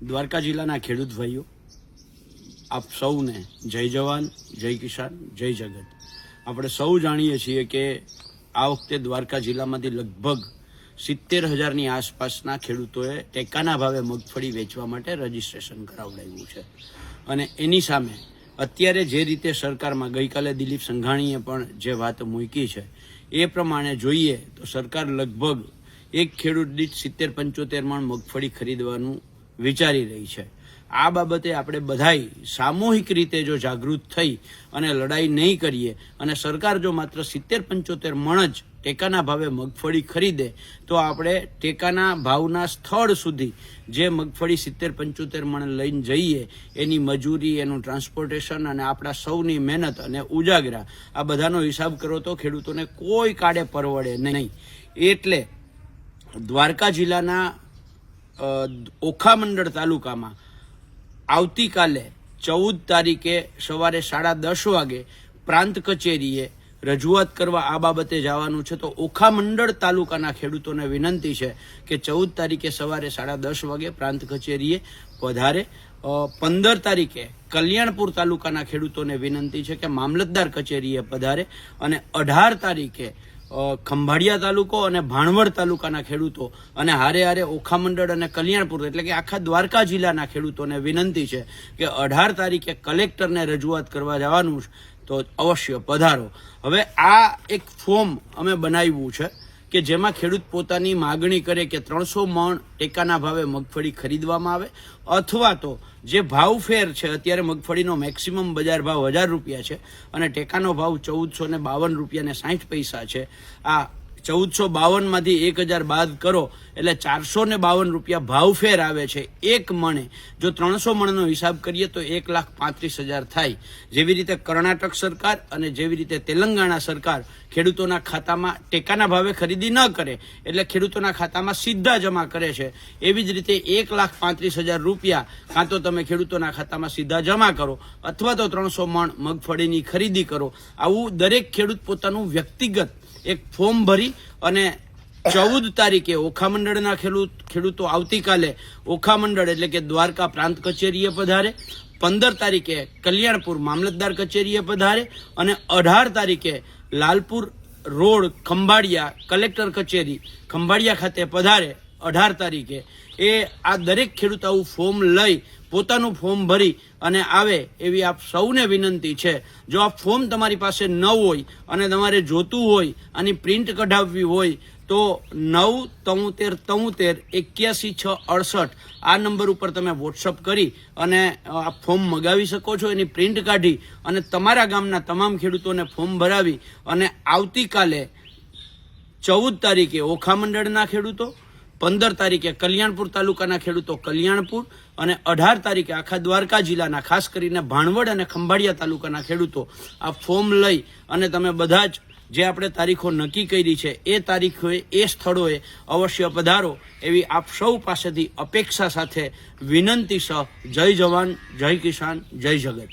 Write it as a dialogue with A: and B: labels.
A: દ્વારકા જિલ્લાના ખેડૂત ભાઈઓ, આપ સૌને જય જવાન, જય કિસાન, જય જગત. આપણે સૌ જાણીએ છીએ કે આ વખતે દ્વારકા જિલ્લામાંથી લગભગ 70,000ની આસપાસના ખેડૂતોએ ટેકાના ભાવે મગફળી વેચવા માટે રજીસ્ટ્રેશન કરાવડાવ્યું છે. અને એની સામે અત્યારે જે રીતે સરકારમાં ગઈકાલે દિલીપ સંઘાણીએ પણ જે વાત મૂકી છે એ પ્રમાણે જોઈએ તો સરકાર લગભગ એક ખેડૂત દીઠ 70-75 મણ મગફળી ખરીદવાનું વિચારી રહી છે. આ બાબતે આપણે બધાય સામૂહિક રીતે જો જાગૃત થઈ અને લડાઈ નહીં કરીએ અને સરકાર જો માત્ર 70-75 મણ જ ટેકાના ભાવે મગફળી ખરીદે તો આપણે ટેકાના ભાવના સ્થળ સુધી જે મગફળી 70-75 મણ લઈને જઈએ એની મજૂરી, એનું ટ્રાન્સપોર્ટેશન અને આપણા સૌની મહેનત અને ઉજાગરા આ બધાનો હિસાબ કરો તો ખેડૂતોને કોઈ કાળે પરવડે નહીં. એટલે દ્વારકા જિલ્લાના ઓખા મંડળ તાલુકામાં આવતીકાલે 14 તારીખે સવારે 10:30 વાગે પ્રાંત કચેરીએ રજૂઆત કરવા આ બાબતે જવાનું છે. તો ઓખા મંડળ તાલુકાના ખેડૂતોને વિનંતી છે કે 14 તારીખે સવારે 10:30 વાગે પ્રાંત કચેરીએ પધારે. 15 તારીખે કલ્યાણપુર તાલુકાના ખેડૂતોને વિનંતી છે કે મામલતદાર કચેરીએ પધારે અને 18 તારીખે ખંભાળિયા તાલુકો અને ભાણવડ તાલુકાના ખેડૂતો અને હારે હારે ઓખા મંડળ અને કલ્યાણપુર એટલે કે આખા દ્વારકા જિલ્લાના ખેડૂતોને વિનંતી છે કે 18 તારીખે કલેક્ટરને રજૂઆત કરવા જવાનું તો અવશ્ય પધારો. હવે આ એક ફોર્મ અમે બનાવ્યું છે કે જેમાં ખેડૂત પોતાની માગણી કરે કે 300 મણ ટેકાના ભાવે મગફળી ખરીદવામાં આવે અથવા તો જે ભાવ ફેર છે, અત્યારે મગફળીનો મેક્સિમમ બજાર ભાવ 1000 રૂપિયા છે અને ટેકાનો ભાવ 1452 રૂપિયા ને 60 પૈસા છે. આ 1452માંથી 1000 બાદ કરો એટલે 452 રૂપિયા ભાવ ફેર આવે છે એક મણે. જો 300 મણનો હિસાબ કરીએ તો 1,35,000 થાય. જેવી રીતે કર્ણાટક સરકાર અને જેવી રીતે તેલંગાણા સરકાર ખેડૂતોના ખાતામાં ટેકાના ભાવે ખરીદી ન કરે એટલે ખેડૂતોના ખાતામાં સીધા જમા કરે છે, એવી જ રીતે 1,35,000 રૂપિયા કાં તો તમે ખેડૂતોના ખાતામાં સીધા જમા કરો અથવા તો 300 મણ મગફળીની ખરીદી કરો. આવું દરેક ખેડૂત પોતાનું વ્યક્તિગત એક ફોર્મ ભરી અને 14 તારીખે ઓખા મંડળના ખેડૂતો આવતીકાલે ઓખા મંડળ એટલે કે દ્વારકા પ્રાંત કચેરીએ પધારે. 15 તારીખે કલ્યાણપુર મામલતદાર કચેરીએ પધારે અને 18 તારીખે લાલપુર રોડ ખંભાળિયા કલેક્ટર કચેરી ખંભાળિયા ખાતે પધારે. 18 તારીખે આ દરેક ખેડૂત આવું ફોર્મ લઈ પોતાનું ફોર્મ ભરી અને આવે એવી આપ સૌને વિનંતી છે. જો આ ફોર્મ તમારી પાસે ન હોય અને તમારે જોતું હોય, આની પ્રિન્ટ કઢાવવી હોય તો 973738168 આ નંબર ઉપર તમે વોટ્સઅપ કરી અને આ ફોર્મ મગાવી શકો છો. એની પ્રિન્ટ કાઢી અને તમારા ગામના તમામ ખેડૂતોને ફોર્મ ભરાવી અને આવતીકાલે 14 તારીખે ઓખા મંડળના ખેડૂતો, 15 તારીખે કલ્યાણપુર તાલુકાના ખેડૂતો કલ્યાણપુર અને 18 તારીખે આખા દ્વારકા જિલ્લાના ખાસ કરીને ભાણવડ અને ખંભાળિયા તાલુકાના ખેડૂતો આ ફોર્મ લઈ અને તમે બધા જ જે આપણે તારીખો નક્કી કરી છે એ તારીખોએ એ સ્થળોએ અવશ્ય પધારો એવી આપ સૌ પાસેથી અપેક્ષા સાથે વિનંતી સહ જય જવાન, જય કિસાન, જય જગત.